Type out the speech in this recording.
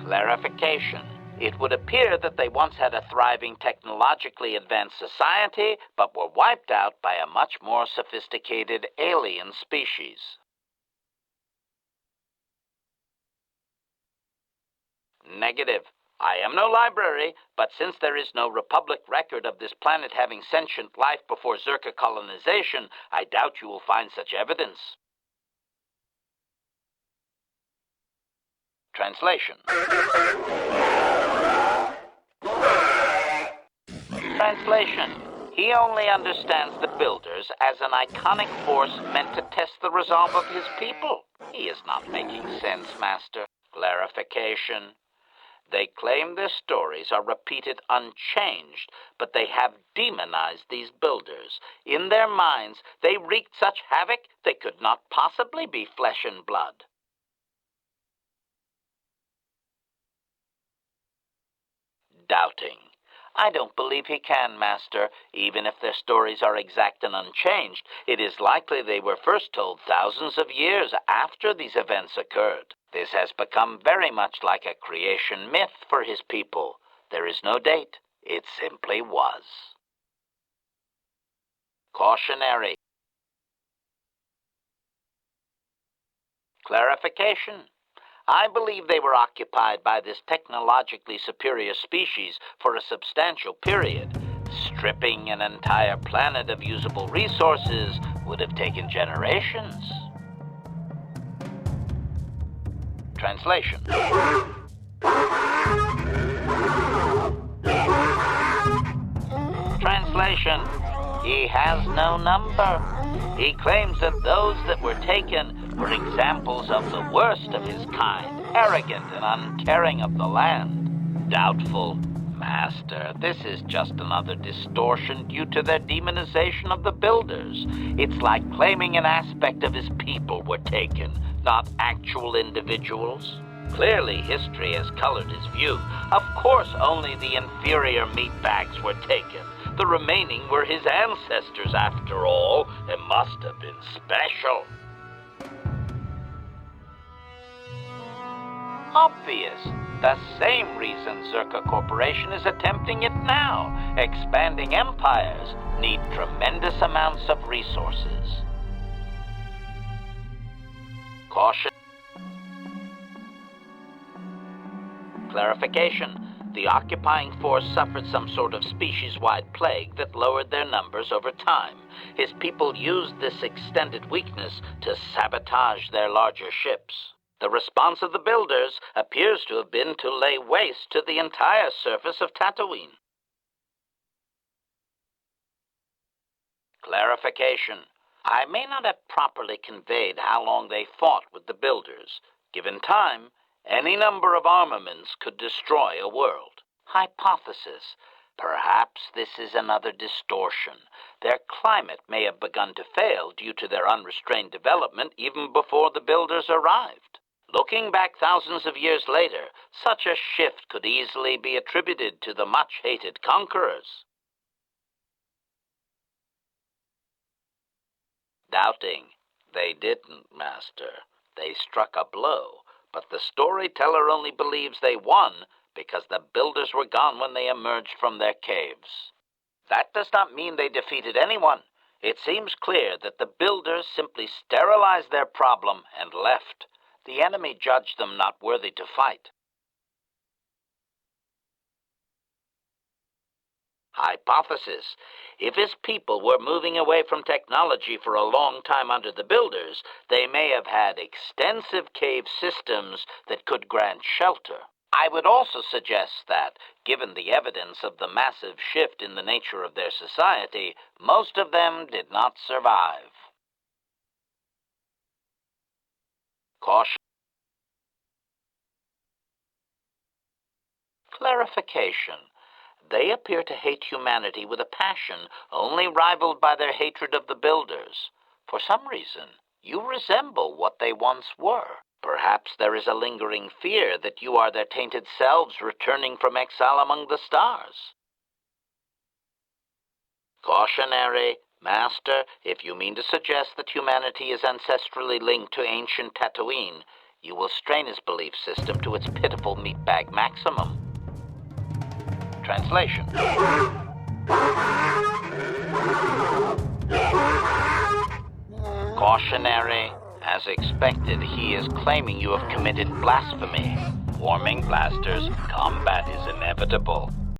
Clarification. It would appear that they once had a thriving, technologically advanced society, but were wiped out by a much more sophisticated alien species. Negative. I am no library, but since there is no Republic record of this planet having sentient life before Zerka colonization, I doubt you will find such evidence. Translation. Translation. He only understands the Builders as an iconic force meant to test the resolve of his people. He is not making sense, Master. Clarification. They claim their stories are repeated unchanged, but they have demonized these Builders. In their minds, they wreaked such havoc they could not possibly be flesh and blood. Doubting. I don't believe he can, Master. Even if their stories are exact and unchanged, it is likely they were first told thousands of years after these events occurred. This has become very much like a creation myth for his people. There is no date. It simply was. Cautionary. Clarification. I believe they were occupied by this technologically superior species for a substantial period. Stripping an entire planet of usable resources would have taken generations. Translation. Translation. He has no number. He claims that those that were taken were examples of the worst of his kind, arrogant and uncaring of the land. Doubtful. Master, this is just another distortion due to their demonization of the Builders. It's like claiming an aspect of his people were taken, not actual individuals. Clearly, history has colored his view. Of course, only the inferior meatbags were taken. The remaining were his ancestors, after all. It must have been special. Obvious. The same reason Zerka Corporation is attempting it now. Expanding empires need tremendous amounts of resources. Caution. Clarification. The occupying force suffered some sort of species-wide plague that lowered their numbers over time. His people used this extended weakness to sabotage their larger ships. The response of the Builders appears to have been to lay waste to the entire surface of Tatooine. Clarification. I may not have properly conveyed how long they fought with the Builders. Given time, any number of armaments could destroy a world. Hypothesis. Perhaps this is another distortion. Their climate may have begun to fail due to their unrestrained development even before the Builders arrived. Looking back thousands of years later, such a shift could easily be attributed to the much-hated conquerors. Doubting. They didn't, Master. They struck a blow. But the Storyteller only believes they won because the Builders were gone when they emerged from their caves. That does not mean they defeated anyone. It seems clear that the Builders simply sterilized their problem and left. The enemy judged them not worthy to fight. Hypothesis. If his people were moving away from technology for a long time under the Builders, they may have had extensive cave systems that could grant shelter. I would also suggest that, given the evidence of the massive shift in the nature of their society, most of them did not survive. Caution. Clarification. They appear to hate humanity with a passion only rivaled by their hatred of the Builders. For some reason, you resemble what they once were. Perhaps there is a lingering fear that you are their tainted selves returning from exile among the stars. Cautionary. Master, if you mean to suggest that humanity is ancestrally linked to ancient Tatooine, you will strain his belief system to its pitiful meatbag maximum. Translation. Cautionary. As expected, he is claiming you have committed blasphemy. Warming blasters, combat is inevitable.